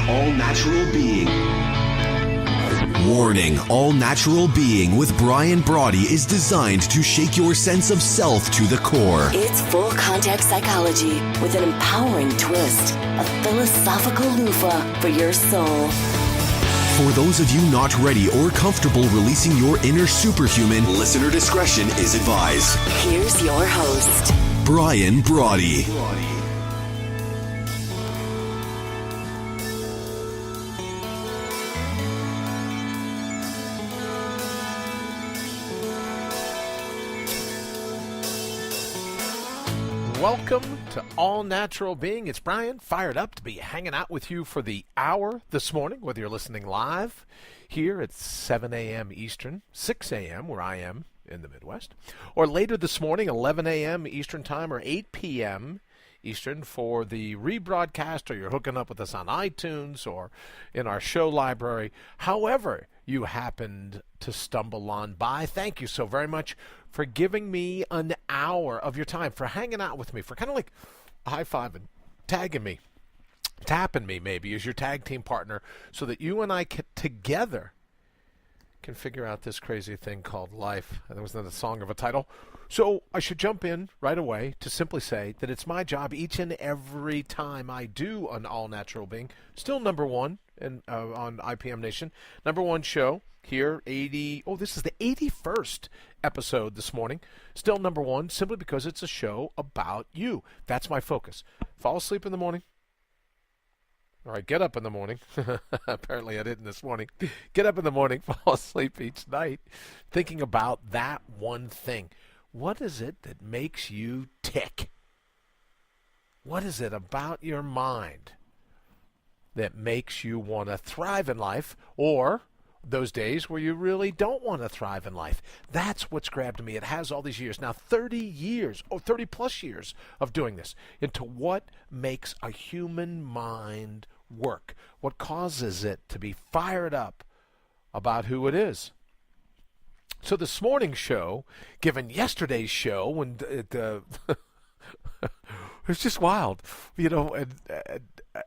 All natural being. Warning, All Natural Being with Brawdy is designed to shake your sense of self to the core. It's full contact psychology with an empowering twist, a philosophical loofah for your soul. For those of you not ready or comfortable releasing your inner superhuman, listener discretion is advised. Here's your host, Brawdy. Welcome to All Natural Being. It's Brian, fired up to be hanging out with you for the hour this morning, whether you're listening live here at 7 a.m. Eastern, 6 a.m. where I am in the Midwest, or later this morning, 11 a.m. Eastern Time or 8 p.m. Eastern for the rebroadcast, or you're hooking up with us on iTunes or in our show library. However you happened to stumble on by, thank you so very much for giving me an hour of your time, for hanging out with me, for kind of like high-fiving, tagging me, tapping me maybe as your tag team partner so that you and I together can figure out this crazy thing called life. That was not a song of a title. So I should jump in right away to simply say that it's my job each and every time I do an All Natural Being, still number one on IPM Nation, number one show here, this is the 81st episode this morning, still number one, simply because it's a show about you. That's my focus. Fall asleep in the morning. All right, get up in the morning. Apparently I didn't this morning. Get up in the morning, fall asleep each night, thinking about that one thing. What is it that makes you tick? What is it about your mind that makes you want to thrive in life, or those days where you really don't want to thrive in life? That's what's grabbed me. It has all these years. Now 30 plus years of doing this into what makes a human mind work. What causes it to be fired up about who it is. So this morning's show, given yesterday's show, when it was just wild, and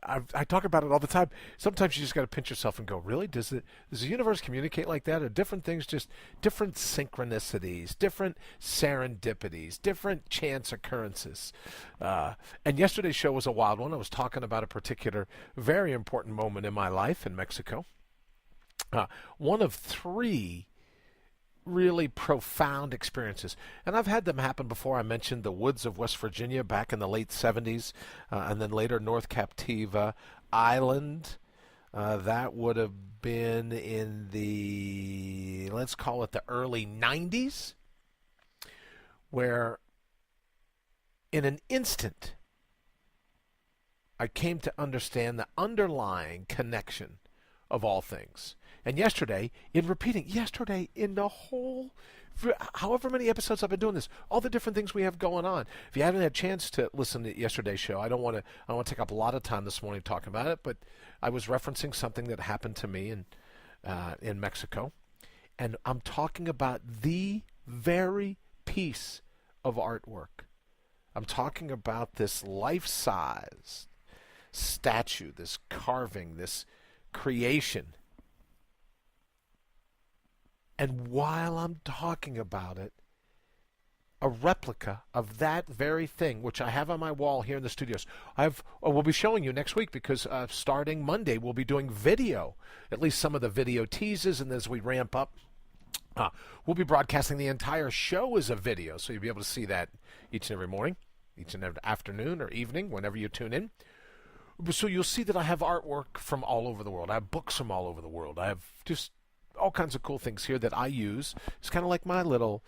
I talk about it all the time. Sometimes you just got to pinch yourself and go, really? Does the universe communicate like that? Or different things, just different synchronicities, different serendipities, different chance occurrences? And yesterday's show was a wild one. I was talking about a particular very important moment in my life in Mexico. One of three really profound experiences, and I've had them happen before. I mentioned the woods of West Virginia back in the late 70s, and then later North Captiva Island. That would have been in the, let's call it the early 90s, where in an instant I came to understand the underlying connection of all things. And yesterday, in the whole, however many episodes I've been doing this, all the different things we have going on. If you haven't had a chance to listen to yesterday's show, I don't want to take up a lot of time this morning talking about it, but I was referencing something that happened to me in Mexico, and I'm talking about the very piece of artwork. I'm talking about this life-size statue, this carving, this creation. And while I'm talking about it, a replica of that very thing, which I have on my wall here in the studios, we'll be showing you next week, because starting Monday we'll be doing video, at least some of the video teases, and as we ramp up, we'll be broadcasting the entire show as a video, so you'll be able to see that each and every morning, each and every afternoon or evening, whenever you tune in. So you'll see that I have artwork from all over the world. I have books from all over the world. I have just all kinds of cool things here that I use. It's kind of like my little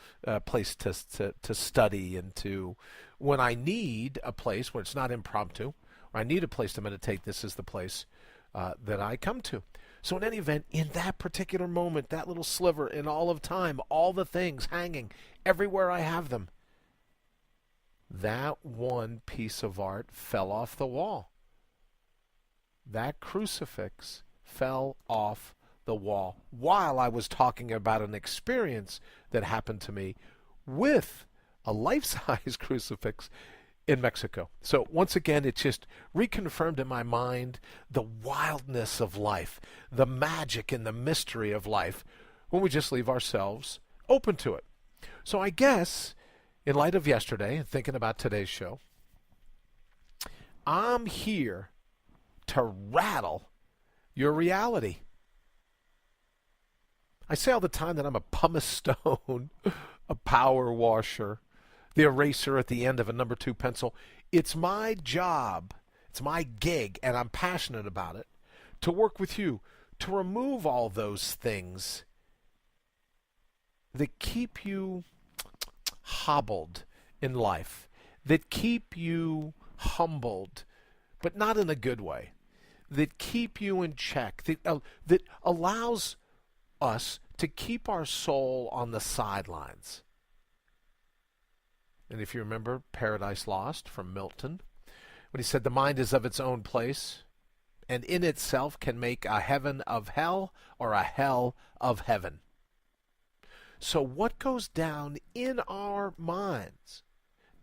place to study, and to, when I need a place where it's not impromptu, or I need a place to meditate, this is the place that I come to. So in any event, in that particular moment, that little sliver in all of time, all the things hanging everywhere I have them, that one piece of art fell off the wall. That crucifix fell off the wall while I was talking about an experience that happened to me with a life-size crucifix in Mexico. So once again, it just reconfirmed in my mind the wildness of life, the magic and the mystery of life when we just leave ourselves open to it. So I guess, in light of yesterday and thinking about today's show, I'm here to rattle your reality. I say all the time that I'm a pumice stone, a power washer, the eraser at the end of a number 2 pencil. It's my job, it's my gig, and I'm passionate about it, to work with you to remove all those things that keep you hobbled in life, that keep you humbled, but not in a good way, that keep you in check, that allows us to keep our soul on the sidelines. And if you remember Paradise Lost from Milton, when he said the mind is of its own place and in itself can make a heaven of hell or a hell of heaven. So what goes down in our minds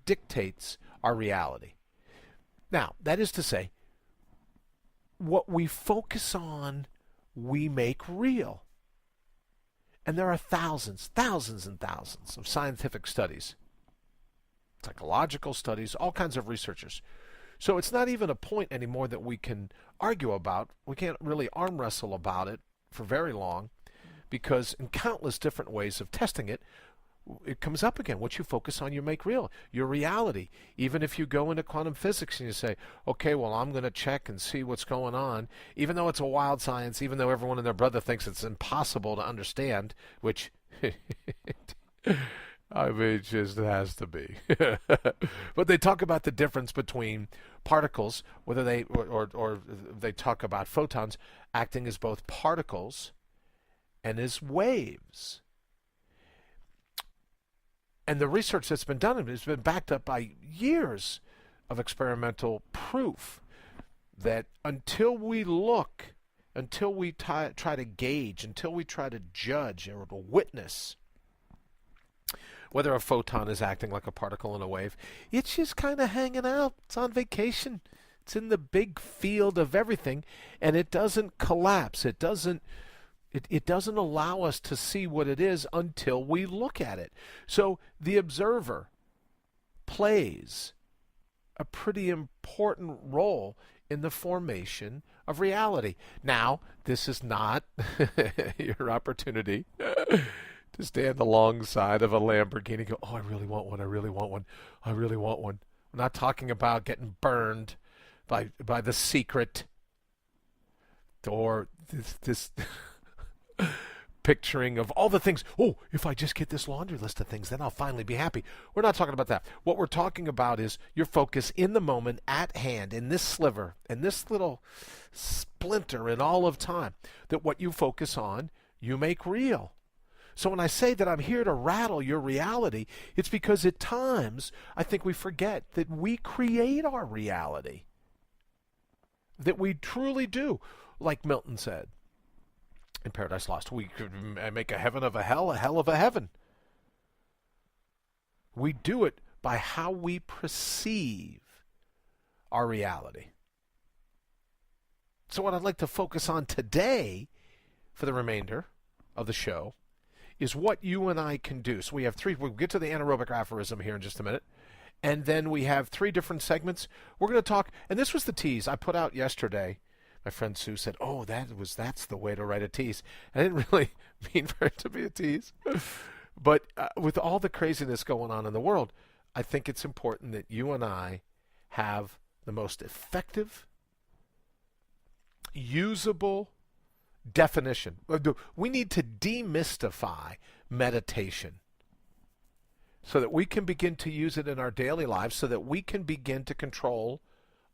dictates our reality. Now, that is to say, what we focus on, we make real. And there are thousands and thousands of scientific studies, psychological studies, all kinds of researchers. So it's not even a point anymore that we can argue about. We can't really arm wrestle about it for very long, because in countless different ways of testing it, it comes up again. What you focus on, you make real. Your reality. Even if you go into quantum physics and you say, okay, well, I'm going to check and see what's going on, even though it's a wild science, even though everyone and their brother thinks it's impossible to understand, which I mean, it just has to be. But they talk about the difference between particles, whether they or they talk about photons acting as both particles and as waves. And the research that's been done has been backed up by years of experimental proof that until we look, until we try to gauge, until we try to judge or to witness whether a photon is acting like a particle in a wave, it's just kind of hanging out. It's on vacation. It's in the big field of everything, and it doesn't collapse. It doesn't allow us to see what it is until we look at it. So the observer plays a pretty important role in the formation of reality. Now, this is not your opportunity to stand alongside of a Lamborghini and go, oh, I really want one, I really want one, I really want one. We're not talking about getting burned by The Secret or this picturing of all the things. Oh, if I just get this laundry list of things, then I'll finally be happy. We're not talking about that. What we're talking about is your focus in the moment, at hand, in this sliver, in this little splinter in all of time, that what you focus on, you make real. So when I say that I'm here to rattle your reality, it's because at times I think we forget that we create our reality. That we truly do, like Milton said in Paradise Lost, we could make a heaven of a hell of a heaven. We do it by how we perceive our reality. So what I'd like to focus on today for the remainder of the show is what you and I can do. So we have three. We'll get to the anaerobic aphorism here in just a minute. And then we have 3 different segments. We're going to talk, and this was the tease I put out yesterday. My friend Sue said, oh, that's the way to write a tease. I didn't really mean for it to be a tease. But with all the craziness going on in the world, I think it's important that you and I have the most effective, usable definition. We need to demystify meditation so that we can begin to use it in our daily lives, so that we can begin to control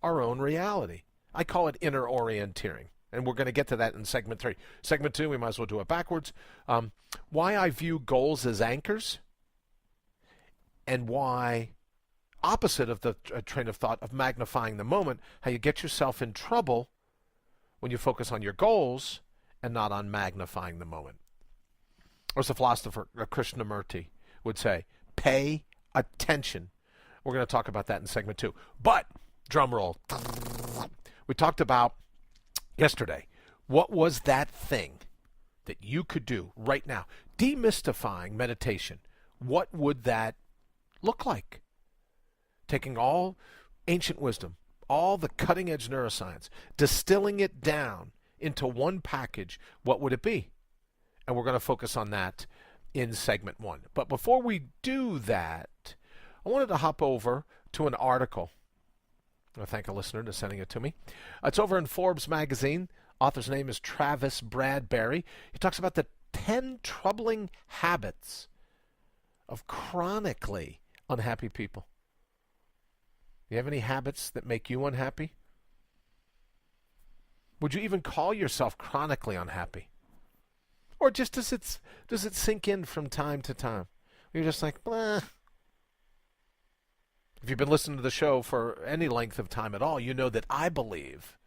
our own reality. I call it inner orienteering, and we're going to get to that in segment 3. Segment 2, we might as well do it backwards. Why I view goals as anchors, and why, opposite of the train of thought of magnifying the moment, how you get yourself in trouble when you focus on your goals and not on magnifying the moment. Or as the philosopher Krishnamurti would say, pay attention. We're going to talk about that in segment 2. But, drum roll, we talked about yesterday, what was that thing that you could do right now? Demystifying meditation. What would that look like? Taking all ancient wisdom, all the cutting-edge neuroscience, distilling it down into one package, what would it be? And we're going to focus on that in segment 1. But before we do that, I wanted to hop over to an article. I thank a listener for sending it to me. It's over in Forbes magazine. Author's name is Travis Bradberry. He talks about the 10 troubling habits of chronically unhappy people. Do you have any habits that make you unhappy? Would you even call yourself chronically unhappy? Or just does it sink in from time to time? You're just like, blah. If you've been listening to the show for any length of time at all, you know that I believe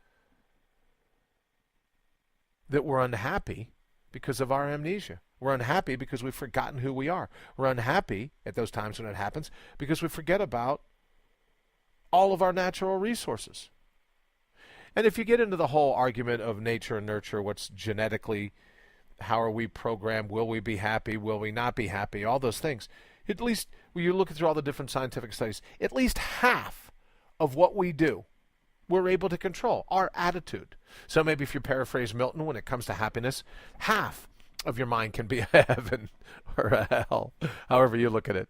that we're unhappy because of our amnesia. We're unhappy because we've forgotten who we are. We're unhappy at those times when it happens because we forget about all of our natural resources. And if you get into the whole argument of nature and nurture, what's genetically, how are we programmed, will we be happy, will we not be happy, all those things, at least when you look through all the different scientific studies, at least half of what we do, we're able to control, our attitude. So maybe if you paraphrase Milton, when it comes to happiness, half of your mind can be a heaven or a hell, however you look at it.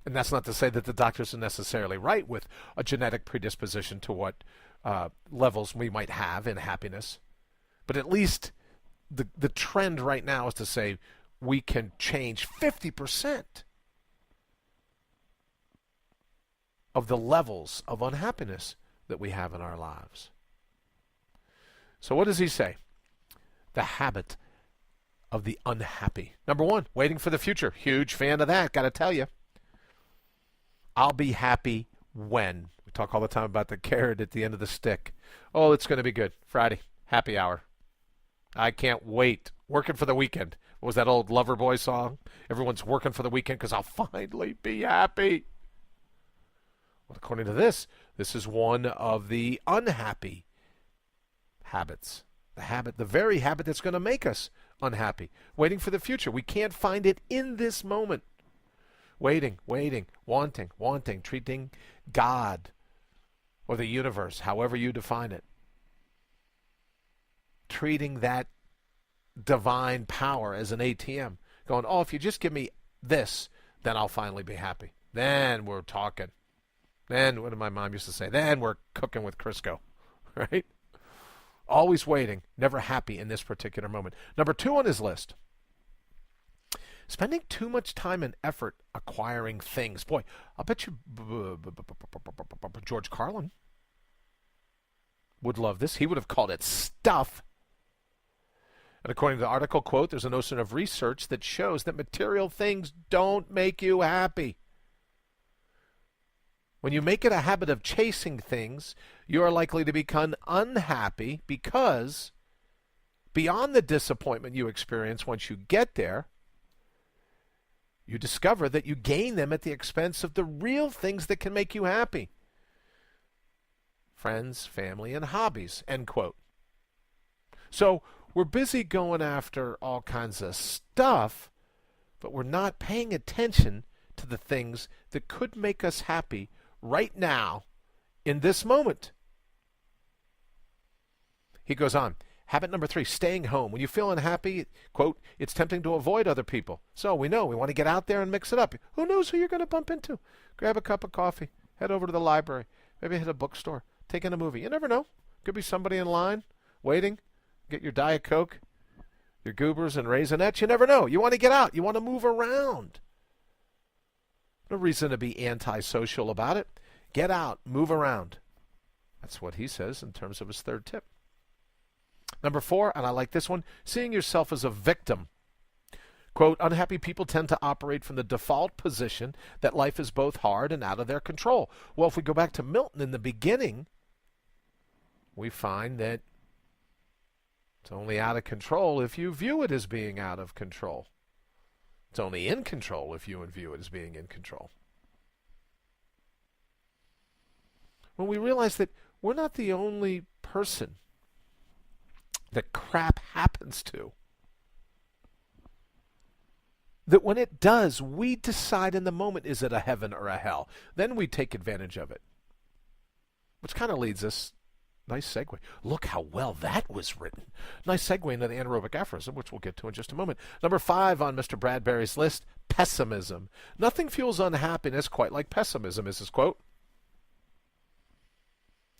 And that's not to say that the doctors are necessarily right with a genetic predisposition to what levels we might have in happiness. But at least the trend right now is to say we can change 50% of the levels of unhappiness that we have in our lives. So what does he say? The habit of the unhappy. Number 1, waiting for the future. Huge fan of that, got to tell you. I'll be happy when. We talk all the time about the carrot at the end of the stick. Oh, it's going to be good. Friday, happy hour. I can't wait. Working for the weekend. What was that old Loverboy song? Everyone's working for the weekend because I'll finally be happy. Well, according to this is one of the unhappy habits. The very habit that's going to make us unhappy. Waiting for the future. We can't find it in this moment. Waiting, wanting, treating God or the universe, however you define it. Treating that divine power as an ATM. Going, oh, if you just give me this, then I'll finally be happy. Then we're talking. Then, what did my mom used to say? Then we're cooking with Crisco, right? Always waiting, never happy in this particular moment. Number 2 on his list. Spending too much time and effort acquiring things. Boy, I'll bet you George Carlin would love this. He would have called it stuff. And according to the article, quote, there's a notion of research that shows that material things don't make you happy. When you make it a habit of chasing things, you are likely to become unhappy because beyond the disappointment you experience once you get there, you discover that you gain them at the expense of the real things that can make you happy. Friends, family, and hobbies, end quote. So we're busy going after all kinds of stuff, but we're not paying attention to the things that could make us happy right now in this moment. He goes on. Habit number 3, staying home. When you feel unhappy, quote, it's tempting to avoid other people. So we know we want to get out there and mix it up. Who knows who you're going to bump into? Grab a cup of coffee. Head over to the library. Maybe hit a bookstore. Take in a movie. You never know. Could be somebody in line waiting. Get your Diet Coke, your Goobers and Raisinets. You never know. You want to get out. You want to move around. No reason to be antisocial about it. Get out. Move around. That's what he says in terms of his 3rd tip. Number 4, and I like this one, seeing yourself as a victim. Quote, unhappy people tend to operate from the default position that life is both hard and out of their control. Well, if we go back to Milton in the beginning, we find that it's only out of control if you view it as being out of control. It's only in control if you view it as being in control. when we realize that we're not the only person that crap happens to. That when it does, we decide in the moment, is it a heaven or a hell? Then we take advantage of it. Which kind of leads us, nice segue. Look how well that was written. Nice segue into the anaerobic aphorism, which we'll get to in just a moment. Number 5 on Mr. Bradbury's list, pessimism. Nothing fuels unhappiness quite like pessimism, is his quote.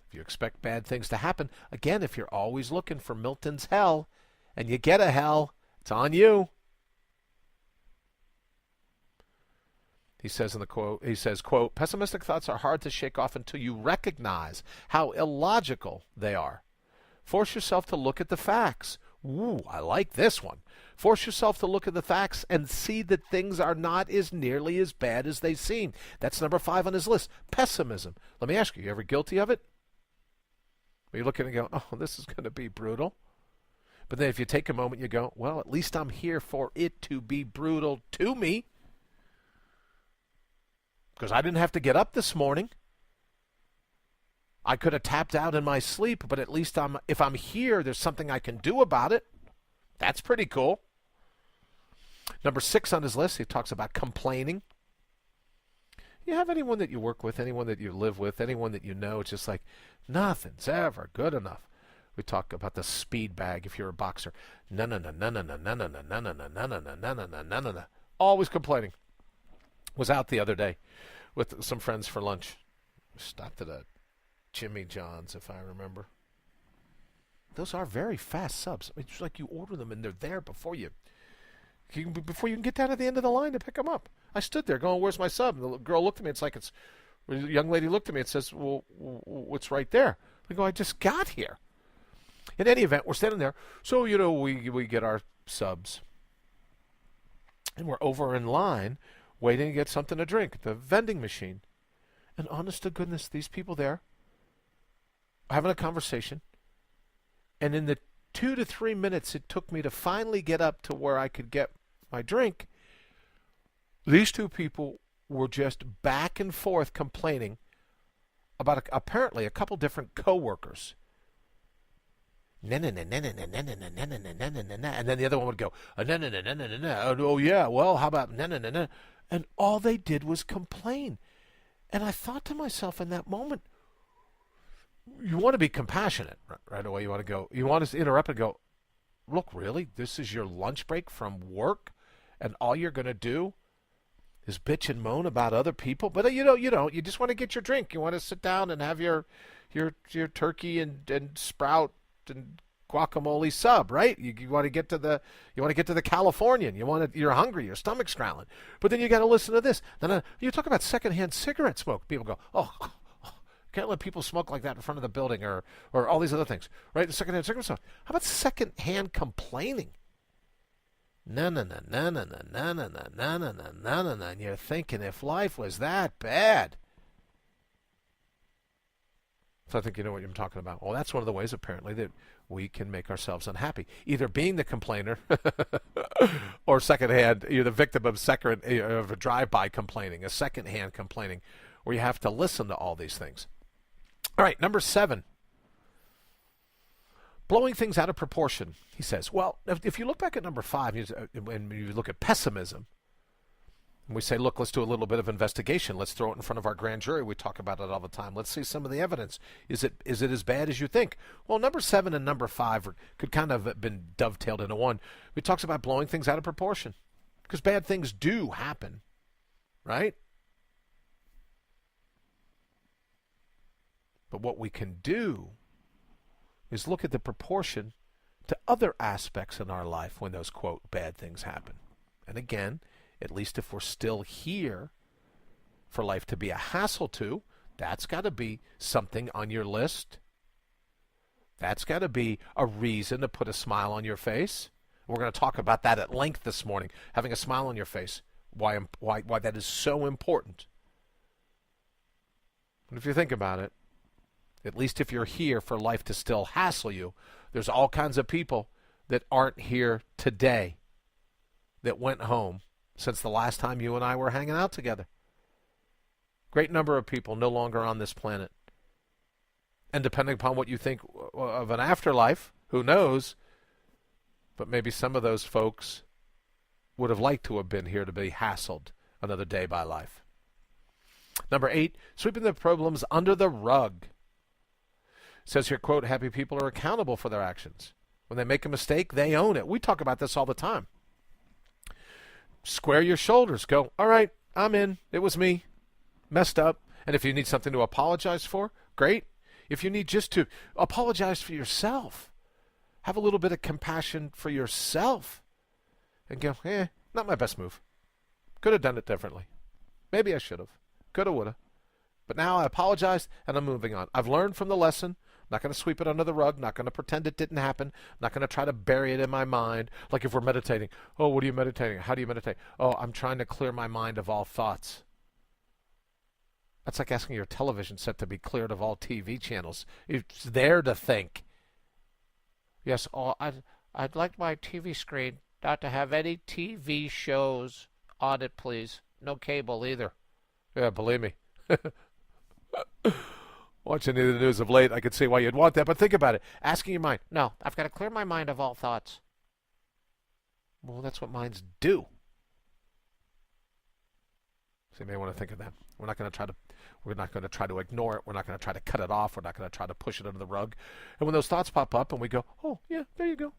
If you expect bad things to happen, again, if you're always looking for Milton's hell, and you get a hell, it's on you. He says in the quote, quote, pessimistic thoughts are hard to shake off until you recognize how illogical they are. Force yourself to look at the facts. Ooh, I like this one. Force yourself to look at the facts and see that things are not as nearly as bad as they seem. That's number 5 on his list, pessimism. Let me ask you, you ever guilty of it? Are you looking and go, oh, this is going to be brutal? But then if you take a moment, you go, well, at least I'm here for it to be brutal to me. Because I didn't have to get up this morning. I could have tapped out in my sleep, but at least if I'm here, there's something I can do about it. That's pretty cool. Number 6 on his list, he talks about complaining. You have anyone that you work with, anyone that you live with, anyone that you know, it's just like, nothing's ever good enough. We talk about the speed bag if you're a boxer. Always complaining. Was out the other day with some friends for lunch. Stopped at a Jimmy John's, if I remember. Those are very fast subs. It's like you order them and they're there before you can get down to the end of the line to pick them up. I stood there going, where's my sub? And the girl looked at me. The young lady looked at me and says, well, what's right there? I go, I just got here. In any event, we're standing there. So, we get our subs. And we're over in line waiting to get something to drink at the vending machine. And honest to goodness, these people there are having a conversation. And in the 2 to 3 minutes it took me to finally get up to where I could get my drink, these two people were just back and forth complaining about apparently a couple different coworkers. And then the other one would go, oh yeah, well, how about and all they did was complain. And I thought to myself in that moment, you want to be compassionate right away. You want to interrupt and go, look, really? This is your lunch break from work? And all you're going to do is bitch and moan about other people? But you don't. You just want to get your drink. You want to sit down and have your turkey and sprout and guacamole sub, right? You want to get to the Californian. You're hungry. Your stomach's growling. But then you got to listen to this. Then you talk about secondhand cigarette smoke. People go, oh, can't let people smoke like that in front of the building, or all these other things, right? The secondhand cigarette smoke. How about secondhand complaining? And you're thinking, if life was that bad. So I think you know what I'm talking about. Well, that's one of the ways, apparently, that we can make ourselves unhappy. Either being the complainer or secondhand, you're the victim of a drive-by complaining, a secondhand complaining, where you have to listen to all these things. All right, number 7. Blowing things out of proportion, he says. Well, if you look back at number 5, and you look at pessimism, and we say, look, let's do a little bit of investigation. Let's throw it in front of our grand jury. We talk about it all the time. Let's see some of the evidence. Is it as bad as you think? Well, number 7 and number 5 could kind of have been dovetailed into one. It talks about blowing things out of proportion, because bad things do happen, right? But what we can do is look at the proportion to other aspects in our life when those, quote, bad things happen. And again, at least if we're still here for life to be a hassle to, that's got to be something on your list. That's got to be a reason to put a smile on your face. We're going to talk about that at length this morning, having a smile on your face, why that is so important. And if you think about it, at least if you're here for life to still hassle you, there's all kinds of people that aren't here today that went home since the last time you and I were hanging out together. Great number of people no longer on this planet. And depending upon what you think of an afterlife, who knows? But maybe some of those folks would have liked to have been here to be hassled another day by life. Number 8, sweeping the problems under the rug. It says here, quote, happy people are accountable for their actions. When they make a mistake, they own it. We talk about this all the time. Square your shoulders. Go, all right, I'm in. It was me. Messed up. And if you need something to apologize for, great. If you need just to apologize for yourself, have a little bit of compassion for yourself and go, not my best move. Could have done it differently. Maybe I should have. Could have, would have. But now I apologize and I'm moving on. I've learned from the lesson. I'm not going to sweep it under the rug. Not going to pretend it didn't happen. I'm not going to try to bury it in my mind. Like if we're meditating. Oh, what are you meditating? How do you meditate? Oh, I'm trying to clear my mind of all thoughts. That's like asking your television set to be cleared of all TV channels. It's there to think. Yes, I'd like my TV screen not to have any TV shows on it, please. No cable either. Yeah, believe me. Watching the news of late, I could see why you'd want that, but think about it. Asking your mind, no, I've got to clear my mind of all thoughts. Well, that's what minds do. So you may want to think of that. We're not going to try to ignore it. We're not going to try to cut it off. We're not going to try to push it under the rug. And when those thoughts pop up and we go, oh, yeah, there you go.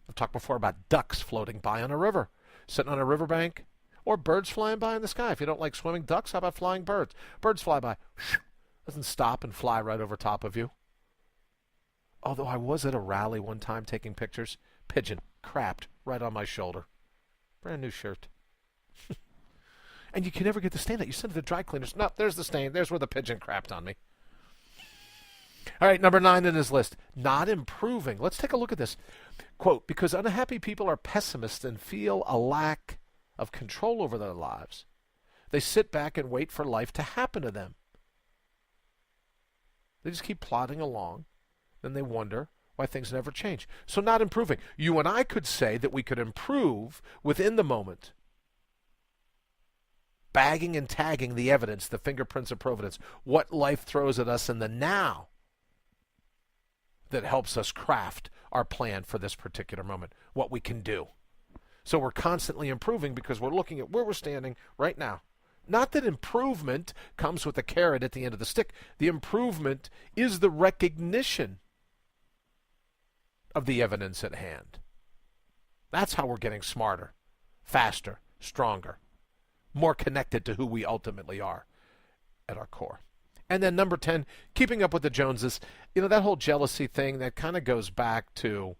I've talked before about ducks floating by on a river, sitting on a riverbank, or birds flying by in the sky. If you don't like swimming ducks, how about flying birds? Birds fly by. Doesn't stop and fly right over top of you. Although I was at a rally one time taking pictures. Pigeon crapped right on my shoulder. Brand new shirt. And you can never get the stain out. You send it to dry cleaners. No, there's the stain. There's where the pigeon crapped on me. All right, number 9 in his list. Not improving. Let's take a look at this. Quote, because unhappy people are pessimists and feel a lack of control over their lives. They sit back and wait for life to happen to them. They just keep plodding along. Then they wonder why things never change. So not improving. You and I could say that we could improve within the moment. Bagging and tagging the evidence, the fingerprints of providence, what life throws at us in the now that helps us craft our plan for this particular moment, what we can do. So we're constantly improving because we're looking at where we're standing right now. Not that improvement comes with a carrot at the end of the stick. The improvement is the recognition of the evidence at hand. That's how we're getting smarter, faster, stronger, more connected to who we ultimately are at our core. And then number 10, keeping up with the Joneses. You know, that whole jealousy thing, that kind of goes back to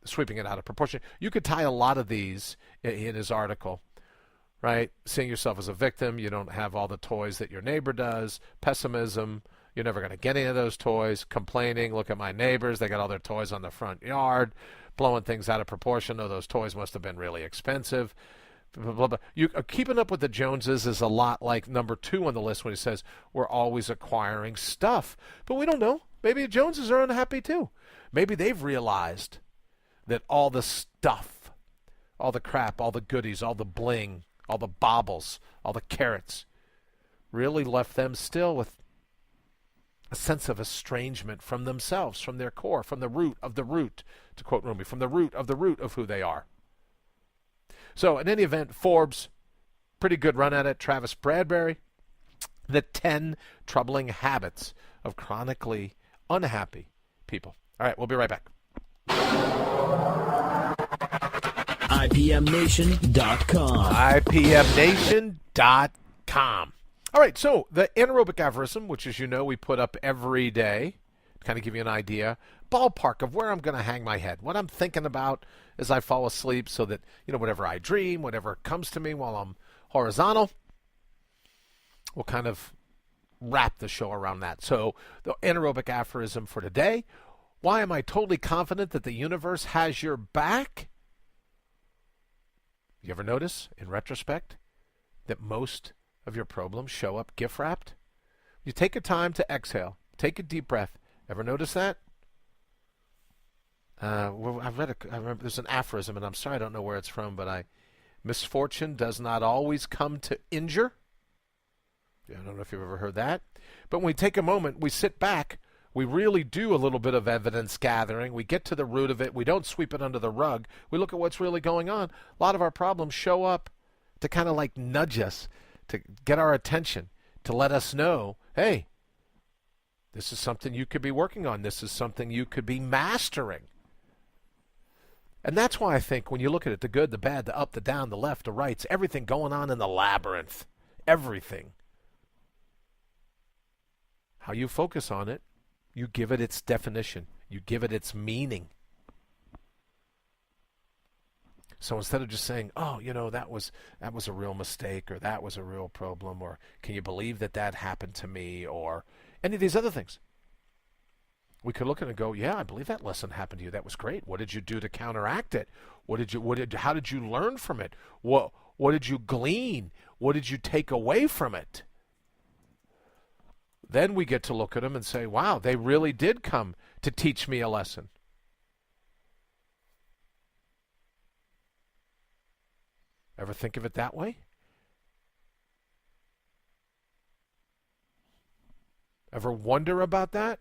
sweeping it out of proportion. You could tie a lot of these in his article, right? Seeing yourself as a victim, you don't have all the toys that your neighbor does, pessimism, you're never going to get any of those toys, complaining, look at my neighbors, they got all their toys on the front yard, blowing things out of proportion, oh, those toys must have been really expensive. Blah, blah, blah. Keeping up with the Joneses is a lot like number 2 on the list when he says we're always acquiring stuff. But we don't know. Maybe the Joneses are unhappy too. Maybe they've realized that all the stuff, all the crap, all the goodies, all the bling, all the baubles, all the carrots really left them still with a sense of estrangement from themselves, from their core, from the root of the root, to quote Rumi, from the root of who they are. So, in any event, Forbes, pretty good run at it. Travis Bradberry, the 10 troubling habits of chronically unhappy people. All right, we'll be right back. IPMNation.com. IPMNation.com. All right, so the anaerobic aphorism, which, as you know, we put up every day to kind of give you an idea, ballpark of where I'm going to hang my head, what I'm thinking about as I fall asleep, so that, you know, whatever I dream, whatever comes to me while I'm horizontal, we'll kind of wrap the show around that. So the anaerobic aphorism for today, why am I totally confident that the universe has your back? You ever notice, in retrospect, that most of your problems show up gift-wrapped? You take a time to exhale. Take a deep breath. Ever notice that? I remember there's an aphorism, and I'm sorry I don't know where it's from, but misfortune does not always come to injure. I don't know if you've ever heard that. But when we take a moment, we sit back, We really do a little bit of evidence gathering. We get to the root of it. We don't sweep it under the rug. We look at what's really going on. A lot of our problems show up to kind of like nudge us, to get our attention, to let us know, hey, this is something you could be working on. This is something you could be mastering. And that's why I think when you look at it, the good, the bad, the up, the down, the left, the rights, everything going on in the labyrinth, everything. How you focus on it, you give it its definition. You give it its meaning. So instead of just saying, oh, that was a real mistake, or that was a real problem, or can you believe that happened to me, or any of these other things, we could look at it and go, yeah, I believe that lesson happened to you. That was great. What did you do to counteract it? How did you learn from it? What did you glean? What did you take away from it? Then we get to look at them and say, wow, they really did come to teach me a lesson. Ever think of it that way? Ever wonder about that?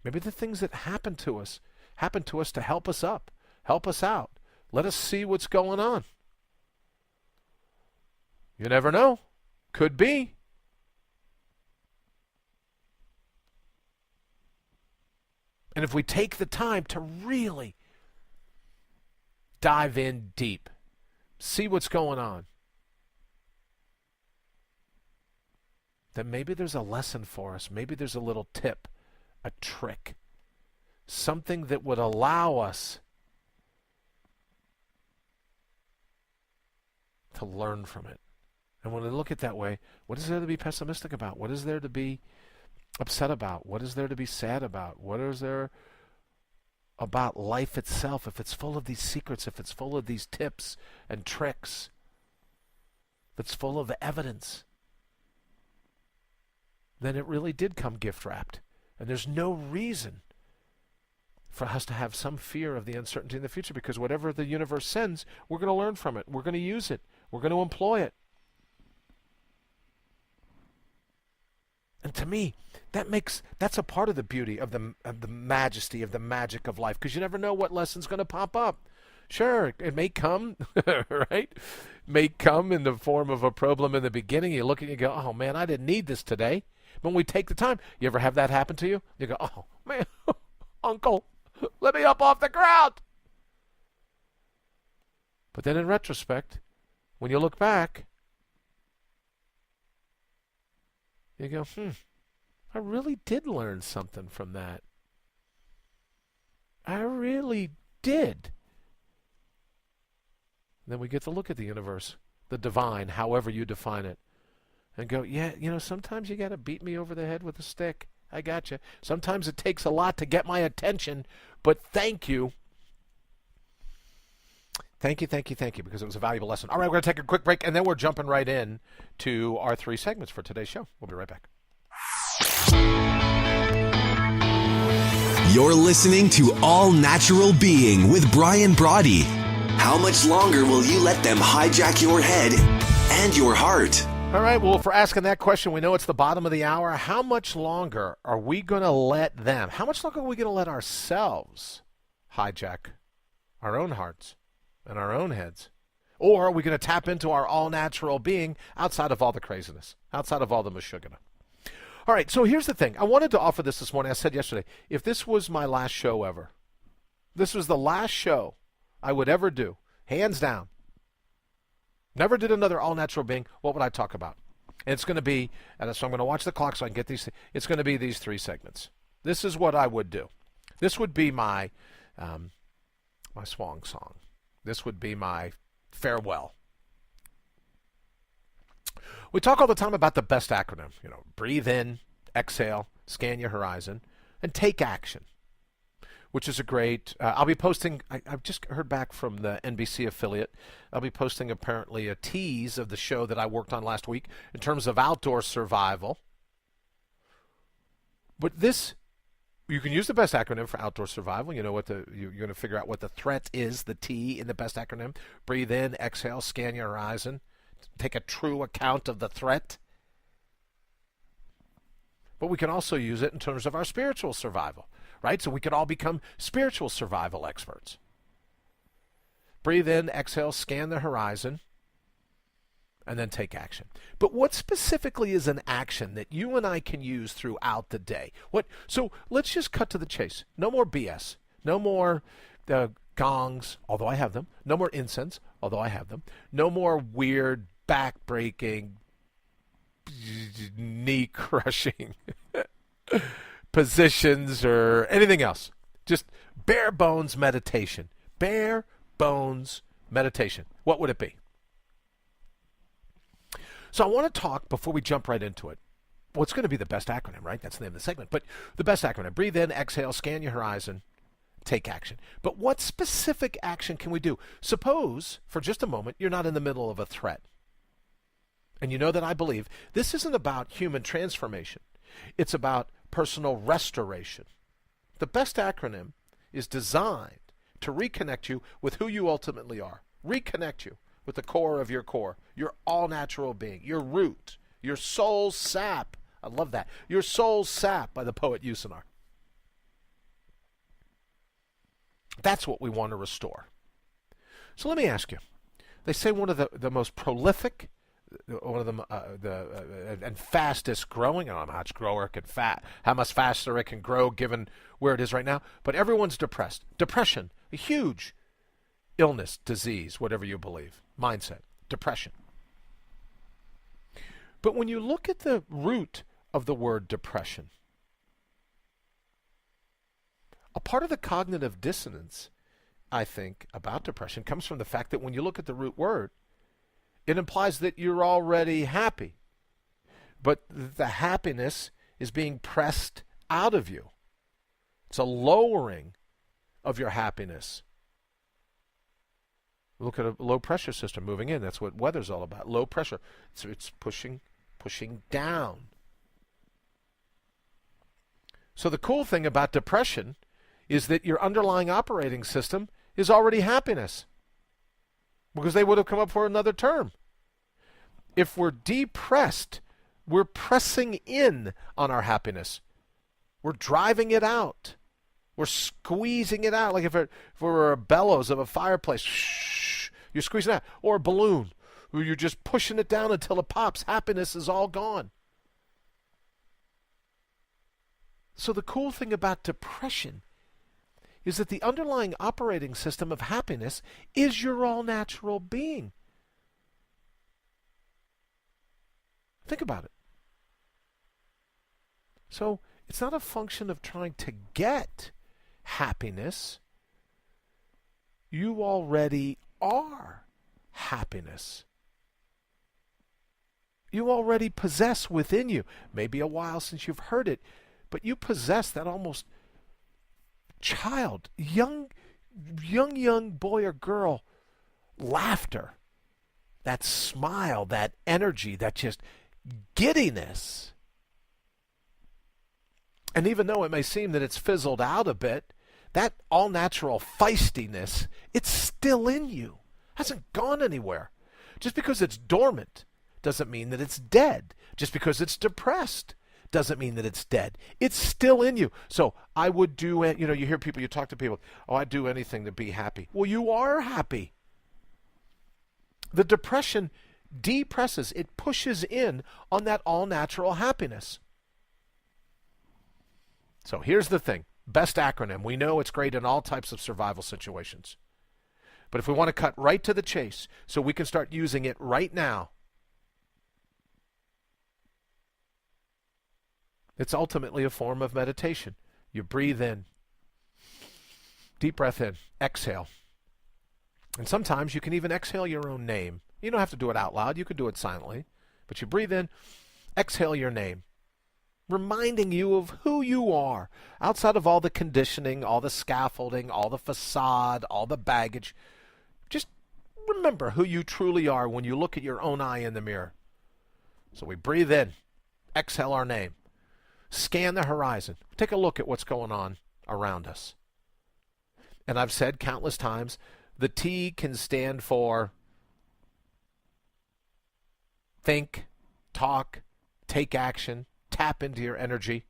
Maybe the things that happen to us to help us up, help us out. Let us see what's going on. You never know. Could be. And if we take the time to really dive in deep, see what's going on, then maybe there's a lesson for us. Maybe there's a little tip, a trick, something that would allow us to learn from it. And when I look at it that way, what is there to be pessimistic about? What is there to be upset about? What is there to be sad about? What is there about life itself, if it's full of these secrets, if it's full of these tips and tricks, if it's full of evidence? Then it really did come gift-wrapped. And there's no reason for us to have some fear of the uncertainty in the future, because whatever the universe sends, we're going to learn from it. We're going to use it. We're going to employ it. And to me, that's a part of the beauty of the majesty, of the magic of life, because you never know what lesson's going to pop up. Sure, it may come, right? May come in the form of a problem in the beginning. You look at it and you go, oh man, I didn't need this today. When we take the time, you ever have that happen to you? You go, oh man, uncle, let me up off the ground. But then in retrospect, when you look back, you go, I really did learn something from that. I really did. Then we get to look at the universe, the divine, however you define it, and go, yeah, sometimes you got to beat me over the head with a stick. I got you. Sometimes it takes a lot to get my attention, but thank you. Thank you, because it was a valuable lesson. All right, we're going to take a quick break, and then we're jumping right in to our 3 segments for today's show. We'll be right back. You're listening to All Natural Being with Brian Brawdy. How much longer will you let them hijack your head and your heart? All right, well, for asking that question, we know it's the bottom of the hour. How much longer are we going to let them? How much longer are we going to let ourselves hijack our own hearts and our own heads? Or are we going to tap into our all-natural being outside of all the craziness, outside of all the mashugana? All right, so here's the thing. I wanted to offer this morning. I said yesterday, if this was my last show ever, this was the last show I would ever do, hands down, never did another all-natural being, what would I talk about? And it's going to be, and so I'm going to watch the clock so I can get these, it's going to be these 3 segments. This is what I would do. This would be my my swan song. This would be my farewell. We talk all the time about the best acronym. Breathe in, exhale, scan your horizon, and take action, which is a great, I'll be posting, I've just heard back from the NBC affiliate. I'll be posting apparently a tease of the show that I worked on last week in terms of outdoor survival. But this, you can use the best acronym for outdoor survival. You know what you're going to figure out what the threat is, the T in the best acronym. Breathe in, exhale, scan your horizon. Take a true account of the threat. But we can also use it in terms of our spiritual survival, right? So we could all become spiritual survival experts. Breathe in, exhale, scan the horizon, and then take action. But what specifically is an action that you and I can use throughout the day? So let's just cut to the chase. No more BS. No more gongs, although I have them. No more incense, although I have them. No more weird, back-breaking, knee-crushing positions or anything else. Just bare bones meditation. Bare bones meditation. What would it be? So I want to talk, before we jump right into it, what's going to be the best acronym, right? That's the name of the segment. But the best acronym. Breathe in, exhale, scan your horizon, take action. But what specific action can we do? Suppose, for just a moment, you're not in the middle of a threat. And you know that I believe this isn't about human transformation. It's about personal restoration. The best acronym is designed to reconnect you with who you ultimately are. Reconnect you with the core of your core, your all-natural being, your root, your soul sap. I love that. Your soul sap by the poet Usanar. That's what we want to restore. So let me ask you. They say one of the most prolific, one of the and fastest growing. I don't know how much how much faster it can grow given where it is right now. But everyone's depressed. Depression, a huge illness, disease, whatever you believe, mindset, depression. But when you look at the root of the word depression, a part of the cognitive dissonance, I think, about depression comes from the fact that when you look at the root word, it implies that you're already happy. But the happiness is being pressed out of you. It's a lowering of your happiness. Look at a low pressure system moving in. That's what weather's all about. Low pressure. So it's pushing down. So the cool thing about depression is that your underlying operating system is already happiness, because they would have come up for another term. If we're depressed, we're pressing in on our happiness. We're driving it out. We're squeezing it out. Like if it were a bellows of a fireplace, you're squeezing it out. Or a balloon, where you're just pushing it down until it pops. Happiness is all gone. So the cool thing about depression is that the underlying operating system of happiness is your all-natural being. Think about it. So it's not a function of trying to get happiness. You already are happiness. You already possess within you. Maybe a while since you've heard it, but you possess that almost child, young boy or girl laughter, that smile, that energy, that just giddiness. And even though it may seem that it's fizzled out a bit, that all-natural feistiness, it's still in you. Hasn't gone anywhere. Just because it's dormant doesn't mean that it's dead. Just because it's depressed doesn't mean that it's dead. It's still in you. So I would do, you hear people, you talk to people, oh, I'd do anything to be happy. Well, you are happy. The depression depresses. It pushes in on that all-natural happiness. So here's the thing. Best acronym. We know it's great in all types of survival situations. But if we want to cut right to the chase so we can start using it right now, it's ultimately a form of meditation. You breathe in. Deep breath in. Exhale. And sometimes you can even exhale your own name. You don't have to do it out loud. You can do it silently. But you breathe in. Exhale your name. Reminding you of who you are. Outside of all the conditioning, all the scaffolding, all the facade, all the baggage. Just remember who you truly are when you look at your own eye in the mirror. So we breathe in. Exhale our name. Scan the horizon. Take a look at what's going on around us. And I've said countless times, the T can stand for think, talk, take action, tap into your energy.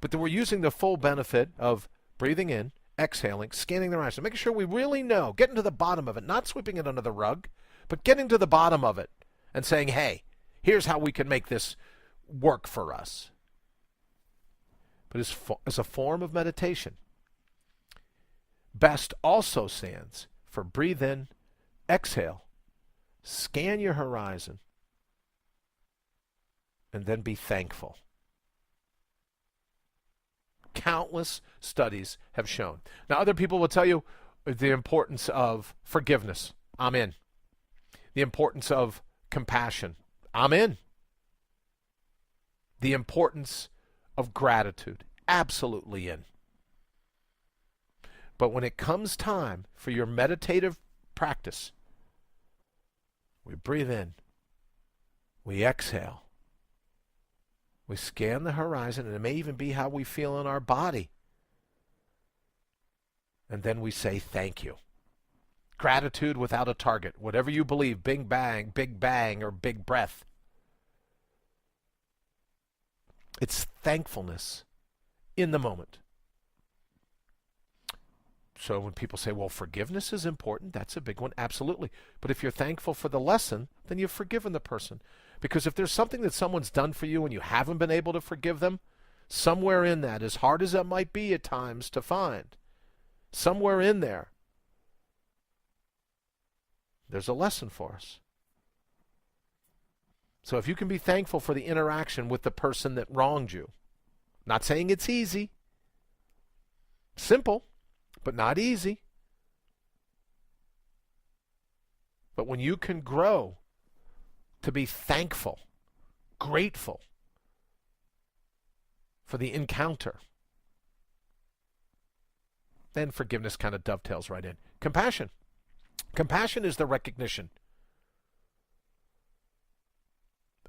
But then we're using the full benefit of breathing in, exhaling, scanning the horizon, making sure we really know, getting to the bottom of it, not sweeping it under the rug, but getting to the bottom of it and saying, hey, here's how we can make this work for us. But as a form of meditation, BEST also stands for breathe in, exhale, scan your horizon, and then be thankful. Countless studies have shown. Now, other people will tell you the importance of forgiveness. I'm in. The importance of compassion. I'm in. The importance of gratitude. Absolutely in. But when it comes time for your meditative practice, we breathe in, we exhale, we scan the horizon, and it may even be how we feel in our body. And then we say thank you. Gratitude without a target. Whatever you believe, big bang, or big breath. It's thankfulness in the moment. So when people say, well, forgiveness is important, that's a big one. Absolutely. But if you're thankful for the lesson, then you've forgiven the person. Because if there's something that someone's done for you and you haven't been able to forgive them, somewhere in that, as hard as that might be at times to find, somewhere in there, there's a lesson for us. So if you can be thankful for the interaction with the person that wronged you, not saying it's easy, simple, but not easy. But when you can grow to be thankful, grateful for the encounter, then forgiveness kind of dovetails right in. Compassion. Compassion is the recognition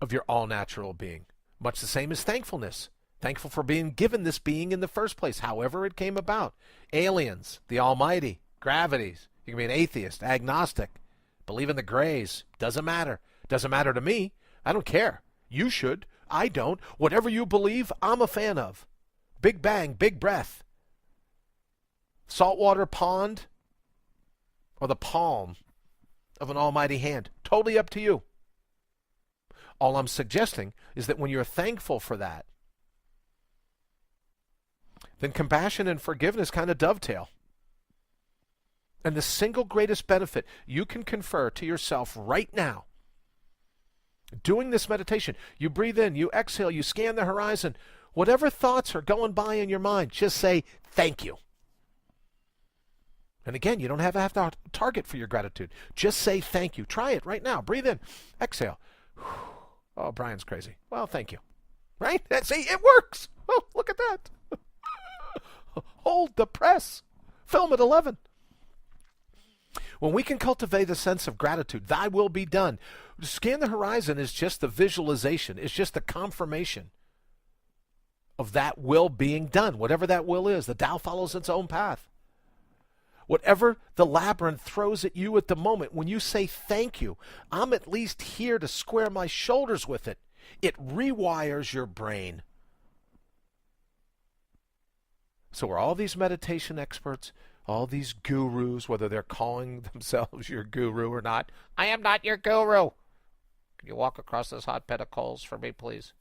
of your all-natural being. Much the same as thankfulness. Thankful for being given this being in the first place, however it came about. Aliens, the Almighty, gravities. You can be an atheist, agnostic, believe in the grays. Doesn't matter. Doesn't matter to me. I don't care. You should. I don't. Whatever you believe, I'm a fan of. Big bang, big breath. Saltwater pond or the palm of an almighty hand. Totally up to you. All I'm suggesting is that when you're thankful for that, then compassion and forgiveness kind of dovetail. And the single greatest benefit you can confer to yourself right now, doing this meditation, you breathe in, you exhale, you scan the horizon, whatever thoughts are going by in your mind, just say thank you. And again, you don't have to have a target for your gratitude. Just say thank you. Try it right now. Breathe in, exhale. Oh, Brian's crazy. Well, thank you. Right? See, it works. Oh, look at that. Hold the press. Film at 11. When we can cultivate a sense of gratitude, thy will be done. Scan the horizon is just the visualization. It's just the confirmation of that will being done. Whatever that will is, the Tao follows its own path. Whatever the labyrinth throws at you at the moment, when you say thank you, I'm at least here to square my shoulders with it. It rewires your brain. So are all these meditation experts, all these gurus, whether they're calling themselves your guru or not, I am not your guru. Can you walk across this hot bed of coals for me, please?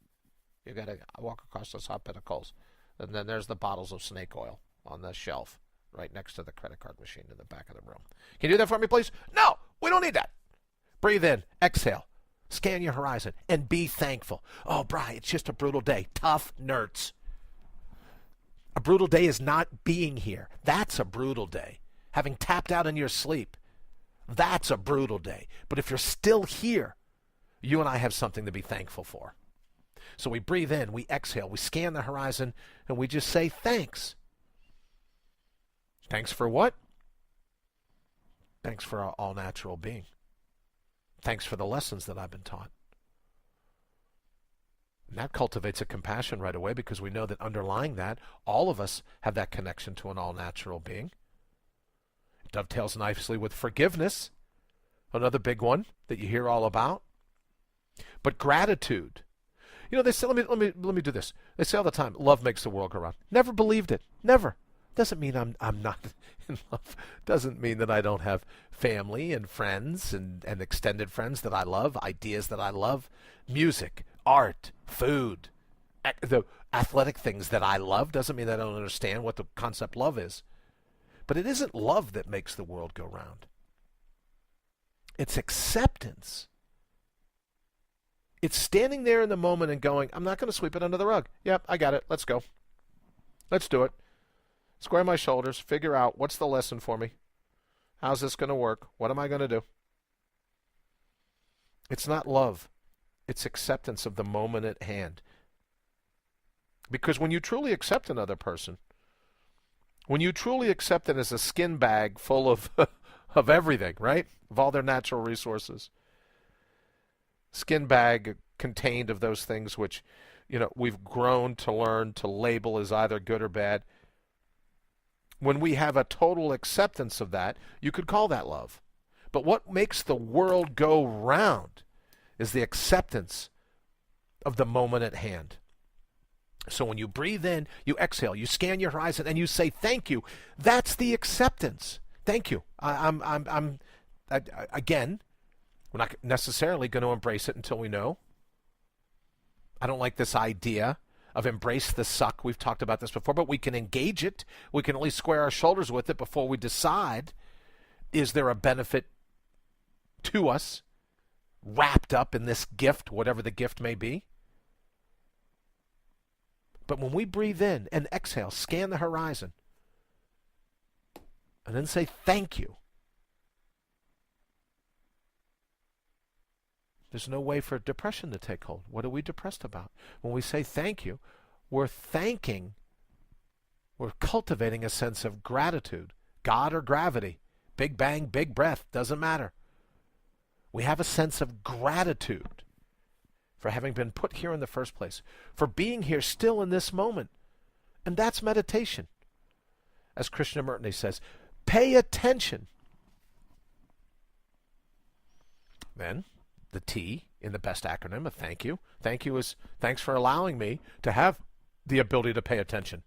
You got to walk across this hot bed of coals. And then there's the bottles of snake oil on the shelf right next to the credit card machine in the back of the room. Can you do that for me, please? No, we don't need that. Breathe in, exhale, scan your horizon, and be thankful. Oh, Bri, it's just a brutal day. Tough nerds. A brutal day is not being here. That's a brutal day. Having tapped out in your sleep, that's a brutal day. But if you're still here, you and I have something to be thankful for. So we breathe in, we exhale, we scan the horizon, and we just say thanks. Thanks for what? Thanks for our all-natural being. Thanks for the lessons that I've been taught. And that cultivates a compassion right away because we know that underlying that, all of us have that connection to an all-natural being. It dovetails nicely with forgiveness, another big one that you hear all about. But gratitude. You know, they say, let me do this. They say all the time, love makes the world go round. Never believed it. Never. Doesn't mean I'm not in love. Doesn't mean that I don't have family and friends and extended friends that I love, ideas that I love, music, art, food, the athletic things that I love. Doesn't mean that I don't understand what the concept love is. But it isn't love that makes the world go round. It's acceptance. It's standing there in the moment and going, I'm not going to sweep it under the rug. Yep, I got it. Let's go. Let's do it. Square my shoulders. Figure out what's the lesson for me. How's this going to work? What am I going to do? It's not love. It's acceptance of the moment at hand. Because when you truly accept another person, when you truly accept it as a skin bag full of of everything, right? Of all their natural resources. Skin bag contained of those things which, we've grown to learn to label as either good or bad. When we have a total acceptance of that, you could call that love. But what makes the world go round is the acceptance of the moment at hand. So when you breathe in, you exhale, you scan your horizon, and you say thank you. That's the acceptance. Thank you. Again, we're not necessarily going to embrace it until we know. I don't like this idea of embrace the suck. We've talked about this before, but we can engage it. We can at least square our shoulders with it before we decide, is there a benefit to us wrapped up in this gift, whatever the gift may be? But when we breathe in and exhale, scan the horizon, and then say thank you, there's no way for depression to take hold. What are we depressed about? When we say thank you, we're cultivating a sense of gratitude. God or gravity, big bang, big breath, doesn't matter. We have a sense of gratitude for having been put here in the first place, for being here still in this moment. And that's meditation. As Krishnamurti says, pay attention. Then, the T in the best acronym of thank you. Thank you is thanks for allowing me to have the ability to pay attention,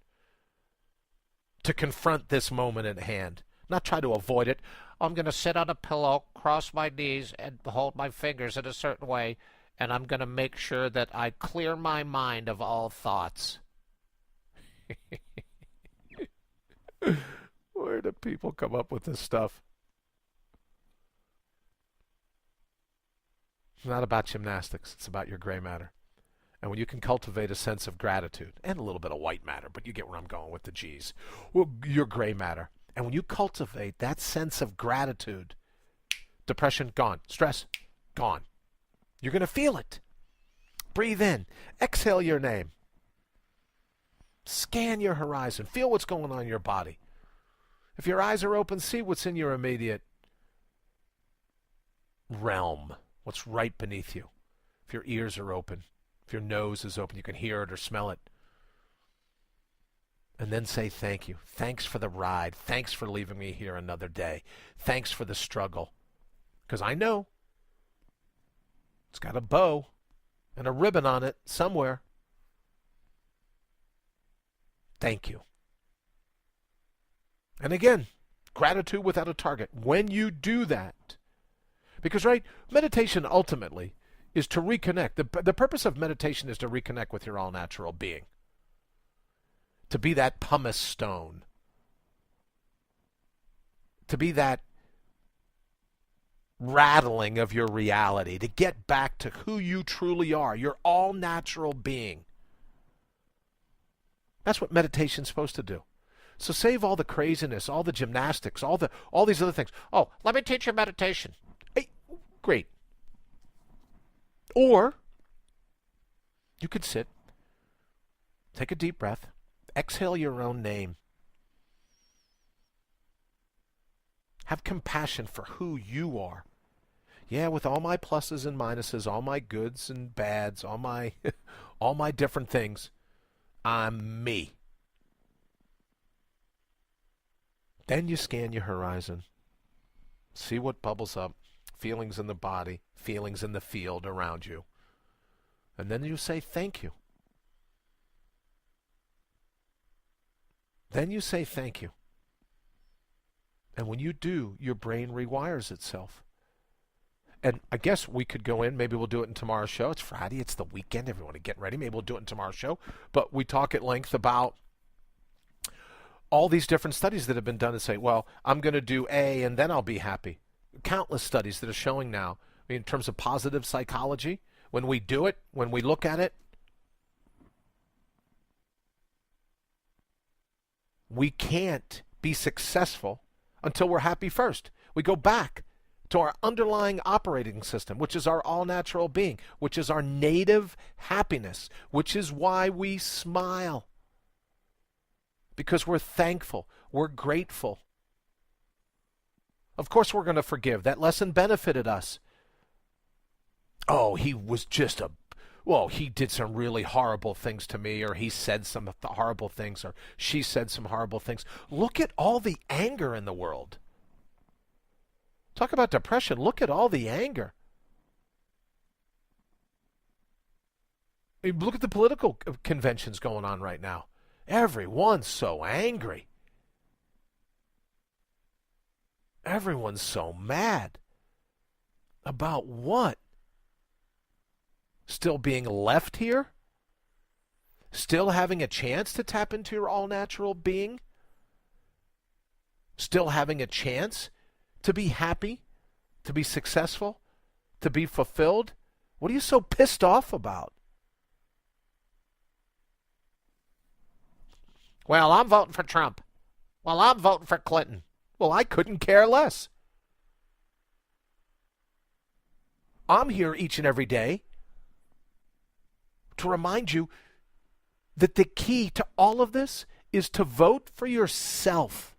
to confront this moment at hand, not try to avoid it. I'm going to sit on a pillow, cross my knees, and hold my fingers in a certain way, and I'm going to make sure that I clear my mind of all thoughts. Where do people come up with this stuff? It's not about gymnastics. It's about your gray matter. And when you can cultivate a sense of gratitude, and a little bit of white matter, but you get where I'm going with the G's, well, your gray matter. And when you cultivate that sense of gratitude, depression, gone. Stress, gone. You're going to feel it. Breathe in. Exhale your name. Scan your horizon. Feel what's going on in your body. If your eyes are open, see what's in your immediate realm, what's right beneath you. If your ears are open, if your nose is open, you can hear it or smell it. And then say thank you. Thanks for the ride. Thanks for leaving me here another day. Thanks for the struggle. Because I know it's got a bow and a ribbon on it somewhere. Thank you. And again, gratitude without a target. When you do that, because, right, meditation ultimately is to reconnect. The purpose of meditation is to reconnect with your all-natural being. To be that pumice stone. To be that rattling of your reality. To get back to who you truly are. Your all-natural being. That's what meditation's supposed to do. So save all the craziness, all the gymnastics, all these other things. Oh, let me teach you meditation. Hey, great. Or you could sit, take a deep breath, exhale your own name. Have compassion for who you are. Yeah, with all my pluses and minuses, all my goods and bads, all my all my different things, I'm me. Then you scan your horizon. See what bubbles up. Feelings in the body, feelings in the field around you. And then you say thank you. Then you say thank you. And when you do, your brain rewires itself. And I guess we could go in, maybe we'll do it in tomorrow's show. It's Friday, it's the weekend, everyone is getting ready. Maybe we'll do it in tomorrow's show. But we talk at length about all these different studies that have been done and say, well, I'm going to do A and then I'll be happy. Countless studies that are showing now, in terms of positive psychology, when we do it, when we look at it, we can't be successful until we're happy first. We go back to our underlying operating system, which is our all-natural being, which is our native happiness, which is why we smile. Because we're thankful, we're grateful. Of course we're going to forgive. That lesson benefited us. Oh, he was just he did some really horrible things to me, or he said some horrible things, or she said some horrible things. Look at all the anger in the world. Talk about depression. Look at all the anger. I mean, look at the political conventions going on right now. Everyone's so angry. Everyone's so mad. About what? Still being left here? Still having a chance to tap into your all-natural being? Still having a chance to be happy, to be successful, to be fulfilled? What are you so pissed off about? Well, I'm voting for Trump. Well, I'm voting for Clinton. Well, I couldn't care less. I'm here each and every day to remind you that the key to all of this is to vote for yourself.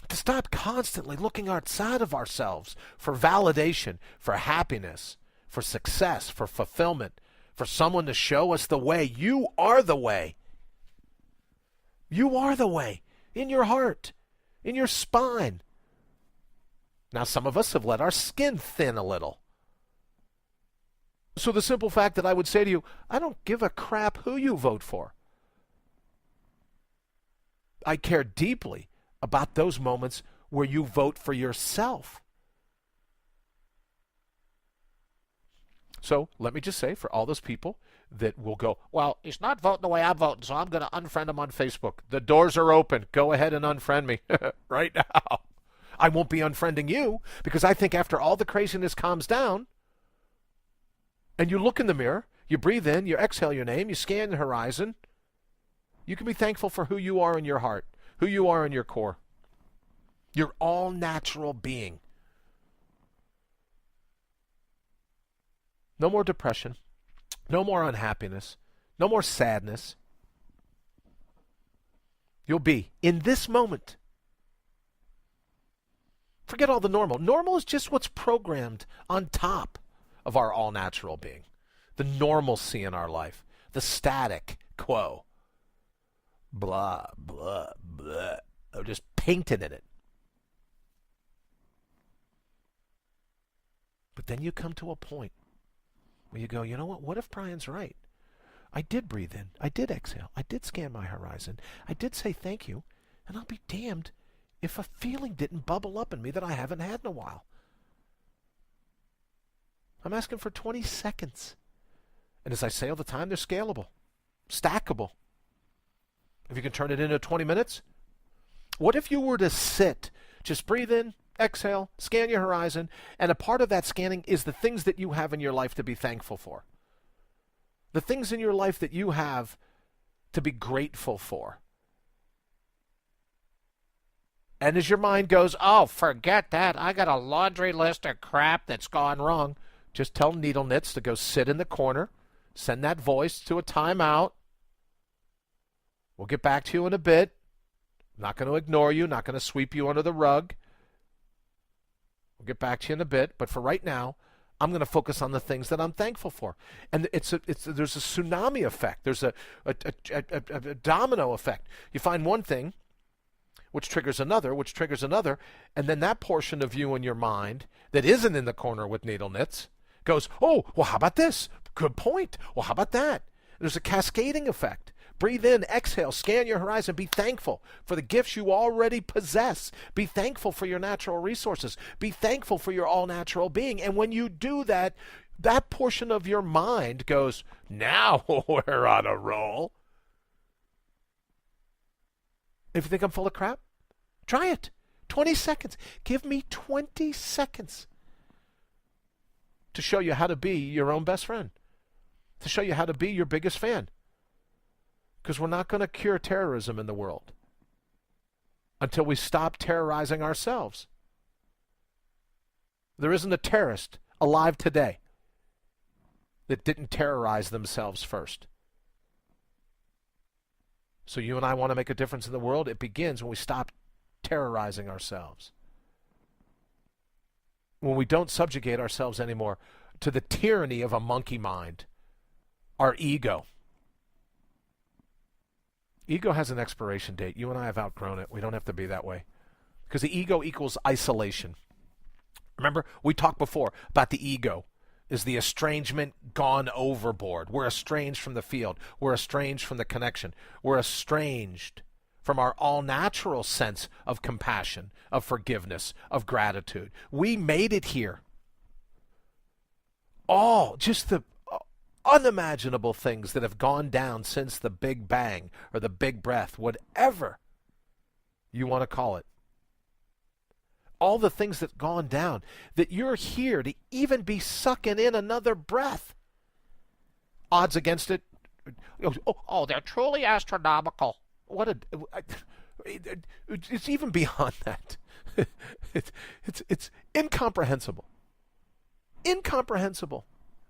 To stop constantly looking outside of ourselves for validation, for happiness, for success, for fulfillment, for someone to show us the way. You are the way. You are the way. In your heart, in your spine. Now, some of us have let our skin thin a little. So the simple fact that I would say to you, I don't give a crap who you vote for. I care deeply about those moments where you vote for yourself. So let me just say, for all those people that will go, well, he's not voting the way I'm voting, so I'm going to unfriend him on Facebook. The doors are open. Go ahead and unfriend me right now. I won't be unfriending you, because I think after all the craziness calms down, and you look in the mirror, you breathe in, you exhale your name, you scan the horizon, you can be thankful for who you are in your heart, who you are in your core. Your all-natural being. No more depression. No more unhappiness. No more sadness. You'll be in this moment. Forget all the normal. Normal is just what's programmed on top of our all-natural being. The normalcy in our life. The static quo. Blah, blah, blah. Or just painted in it. But then you come to a point where you go, you know what if Brian's right? I did breathe in. I did exhale. I did scan my horizon. I did say thank you. And I'll be damned if a feeling didn't bubble up in me that I haven't had in a while. I'm asking for 20 seconds. And as I say all the time, they're scalable, stackable. If you can turn it into 20 minutes. What if you were to sit, just breathe in, exhale, scan your horizon, and a part of that scanning is the things that you have in your life to be thankful for. The things in your life that you have to be grateful for. And as your mind goes, oh, forget that. I got a laundry list of crap that's gone wrong. Just tell Needle Knits to go sit in the corner. Send that voice to a timeout. We'll get back to you in a bit. I'm not going to ignore you. Not going to sweep you under the rug. We'll get back to you in a bit. But for right now, I'm going to focus on the things that I'm thankful for. And there's a tsunami effect. There's a domino effect. You find one thing. which triggers another, which triggers another, and then that portion of you in your mind that isn't in the corner with needle nits goes, oh, well, how about this? Good point. Well, how about that? There's a cascading effect. Breathe in, exhale, scan your horizon, be thankful for the gifts you already possess. Be thankful for your natural resources. Be thankful for your all-natural being. And when you do that, that portion of your mind goes, now we're on a roll. If you think I'm full of crap, try it. 20 seconds. Give me 20 seconds to show you how to be your own best friend, to show you how to be your biggest fan. Because we're not going to cure terrorism in the world until we stop terrorizing ourselves. There isn't a terrorist alive today that didn't terrorize themselves first. So you and I want to make a difference in the world. It begins when we stop terrorizing ourselves. When we don't subjugate ourselves anymore to the tyranny of a monkey mind, our ego. Ego has an expiration date. You and I have outgrown it. We don't have to be that way. Because the ego equals isolation. Remember, we talked before about the ego is the estrangement gone overboard. We're estranged from the field. We're estranged from the connection. We're estranged from our all-natural sense of compassion, of forgiveness, of gratitude. We made it here. All, just the unimaginable things that have gone down since the Big Bang or the Big Breath, whatever you want to call it. All the things that have gone down, that you're here to even be sucking in another breath. Odds against it, oh, they're truly astronomical. It's even beyond that. It's incomprehensible. Incomprehensible.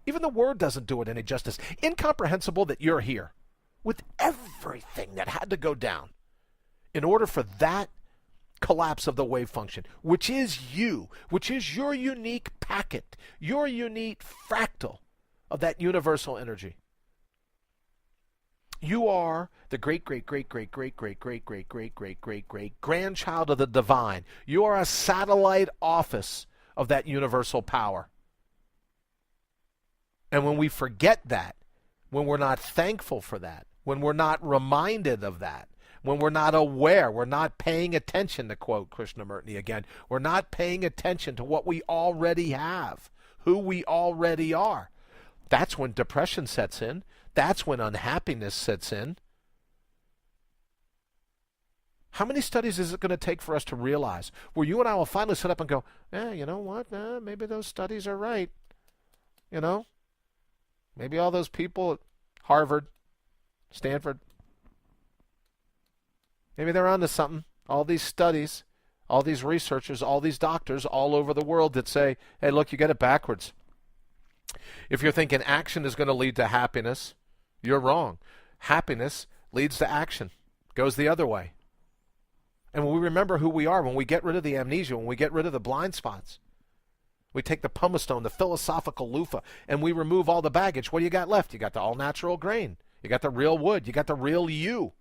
Even the word doesn't do it any justice. Incomprehensible that you're here with everything that had to go down in order for that collapse of the wave function, which is you, which is your unique packet, your unique fractal of that universal energy. You are the great grandchild of the divine. You are a satellite office of that universal power. And when we forget that, when we're not thankful for that, when we're not reminded of that, when we're not aware, we're not paying attention, to quote Krishnamurti again, we're not paying attention to what we already have, who we already are. That's when depression sets in. That's when unhappiness sets in. How many studies is it going to take for us to realize where you and I will finally sit up and go, you know what, maybe those studies are right, you know? Maybe all those people at Harvard, Stanford, maybe they're onto something. All these studies, all these researchers, all these doctors all over the world that say, hey, look, you get it backwards. If you're thinking action is going to lead to happiness, you're wrong. Happiness leads to action, goes the other way. And when we remember who we are, when we get rid of the amnesia, when we get rid of the blind spots, we take the pumice stone, the philosophical loofah, and we remove all the baggage. What do you got left? You got the all-natural grain. You got the real wood. You got the real you.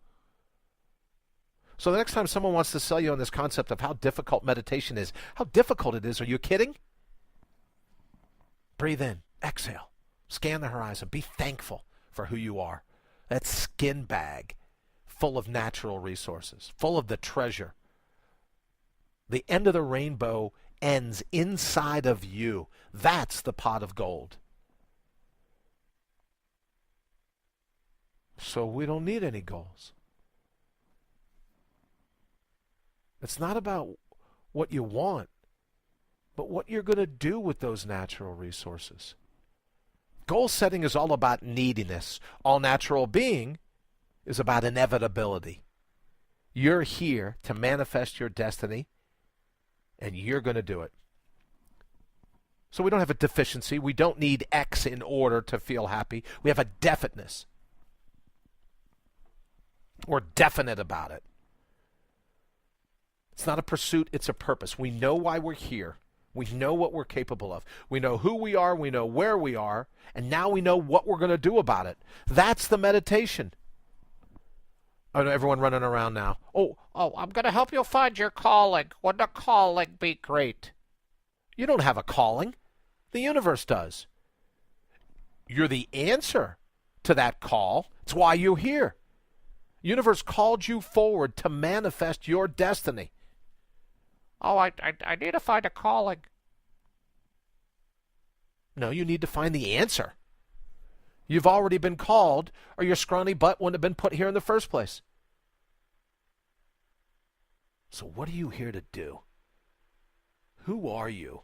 So the next time someone wants to sell you on this concept of how difficult meditation is, how difficult it is, are you kidding? Breathe in, exhale, scan the horizon, be thankful for who you are. That skin bag full of natural resources, full of the treasure. The end of the rainbow ends inside of you. That's the pot of gold. So we don't need any goals. It's not about what you want, but what you're going to do with those natural resources. Goal setting is all about neediness. All natural being is about inevitability. You're here to manifest your destiny, and you're going to do it. So we don't have a deficiency. We don't need X in order to feel happy. We have a definiteness. We're definite about it. It's not a pursuit, it's a purpose. We know why we're here. We know what we're capable of. We know who we are, we know where we are, and now we know what we're going to do about it. That's the meditation. I know everyone running around now. Oh, Oh, I'm going to help you find your calling. Wouldn't a calling be great? You don't have a calling. The universe does. You're the answer to that call. It's why you're here. Universe called you forward to manifest your destiny. Oh, I need to find a calling. No, you need to find the answer. You've already been called, or your scrawny butt wouldn't have been put here in the first place. So what are you here to do? Who are you?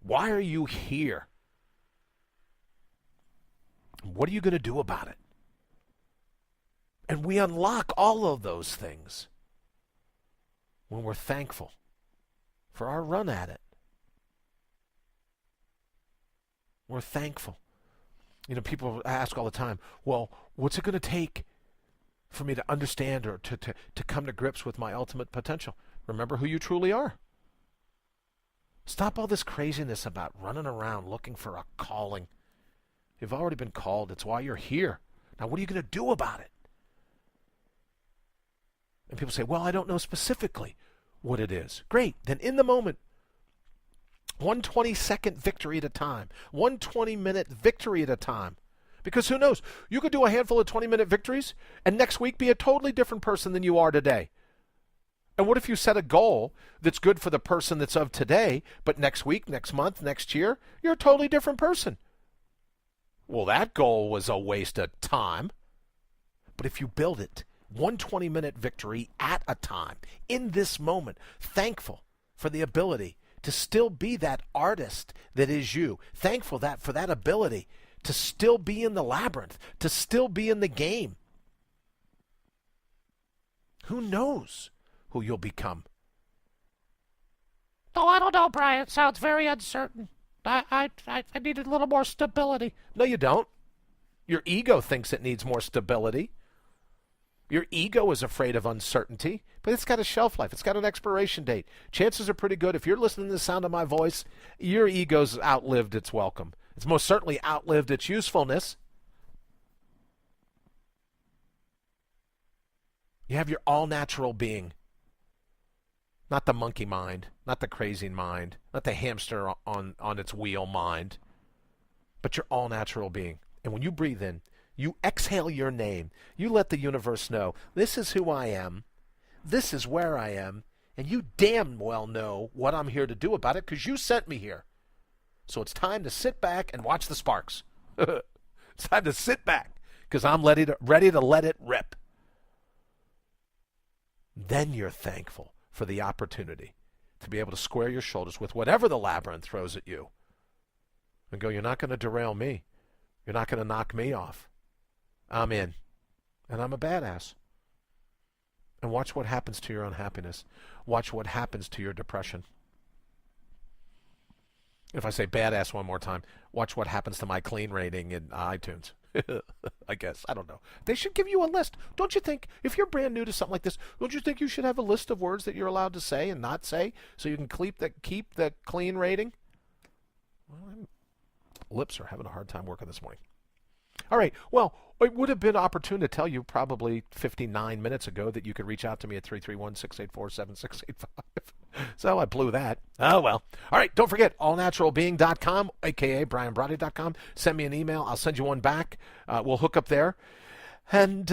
Why are you here? What are you going to do about it? And we unlock all of those things when we're thankful for our run at it. We're thankful. You know, people ask all the time, well, what's it going to take for me to understand or to come to grips with my ultimate potential? Remember who you truly are. Stop all this craziness about running around looking for a calling. You've already been called. It's why you're here. Now, what are you going to do about it? And people say, well, I don't know specifically what it is. Great. Then in the moment, 1 20-second victory at a time, 1 20-minute victory at a time. Because who knows? You could do a handful of 20-minute victories and next week be a totally different person than you are today. And what if you set a goal that's good for the person that's of today, but next week, next month, next year, you're a totally different person? Well, that goal was a waste of time. But if you build it, 1 20-minute victory at a time, in this moment, thankful for the ability to still be that artist that is you, thankful that for that ability to still be in the labyrinth, to still be in the game. Who knows who you'll become? Oh, I don't know, Brian. It sounds very uncertain. I needed a little more stability. No, you don't. Your ego thinks it needs more stability. Your ego is afraid of uncertainty, but it's got a shelf life. It's got an expiration date. Chances are pretty good, if you're listening to the sound of my voice, your ego's outlived its welcome. It's most certainly outlived its usefulness. You have your all-natural being. Not the monkey mind, not the crazy mind, not the hamster on its wheel mind, but your all-natural being. And when you breathe in, you exhale your name. You let the universe know, this is who I am, this is where I am, and you damn well know what I'm here to do about it because you sent me here. So it's time to sit back and watch the sparks. It's time to sit back because I'm ready to let it rip. Then you're thankful for the opportunity to be able to square your shoulders with whatever the labyrinth throws at you and go, you're not going to derail me. You're not going to knock me off. I'm in, and I'm a badass. And watch what happens to your unhappiness. Watch what happens to your depression. If I say badass one more time, watch what happens to my clean rating in iTunes. I guess. I don't know. They should give you a list. Don't you think, if you're brand new to something like this, don't you think you should have a list of words that you're allowed to say and not say so you can keep the clean rating? Well, lips are having a hard time working this morning. All right. Well, it would have been opportune to tell you probably 59 minutes ago that you could reach out to me at 331-684-7685. So I blew that. Oh, well. All right. Don't forget, allnaturalbeing.com, a.k.a. brianbrawdy.com. Send me an email. I'll send you one back. We'll hook up there. And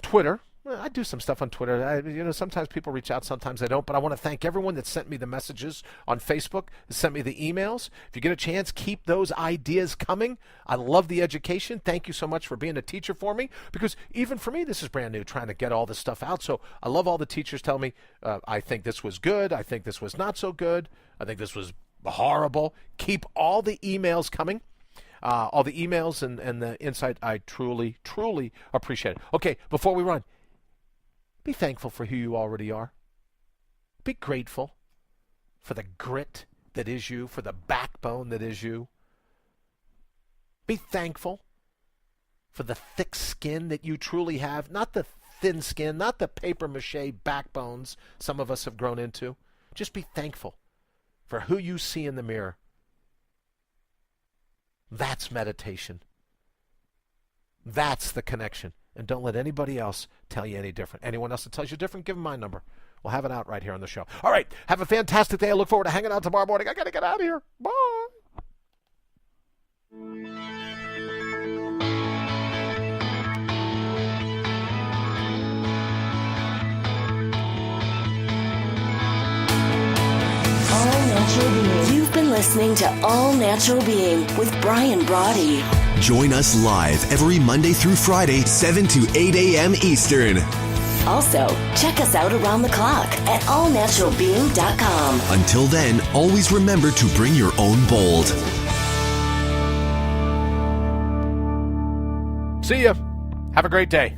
Twitter. I do some stuff on Twitter. Sometimes people reach out, sometimes they don't. But I want to thank everyone that sent me the messages on Facebook, that sent me the emails. If you get a chance, keep those ideas coming. I love the education. Thank you so much for being a teacher for me. Because even for me, this is brand new, trying to get all this stuff out. So I love all the teachers telling me, I think this was good. I think this was not so good. I think this was horrible. Keep all the emails coming. All the emails and the insight, I truly, truly appreciate it. Okay, before we run, be thankful for who you already are. Be grateful for the grit that is you, for the backbone that is you. Be thankful for the thick skin that you truly have, not the thin skin, not the papier-mâché backbones some of us have grown into. Just be thankful for who you see in the mirror. That's meditation. That's the connection. And don't let anybody else tell you any different. Anyone else that tells you different, give them my number. We'll have it out right here on the show. All right. Have a fantastic day. I look forward to hanging out tomorrow morning. I got to get out of here. Bye. You've been listening to All Natural Being with Brian Brawdy. Join us live every Monday through Friday, 7 to 8 a.m. Eastern. Also, check us out around the clock at allnaturalbeing.com. Until then, always remember to bring your own bold. See ya. Have a great day.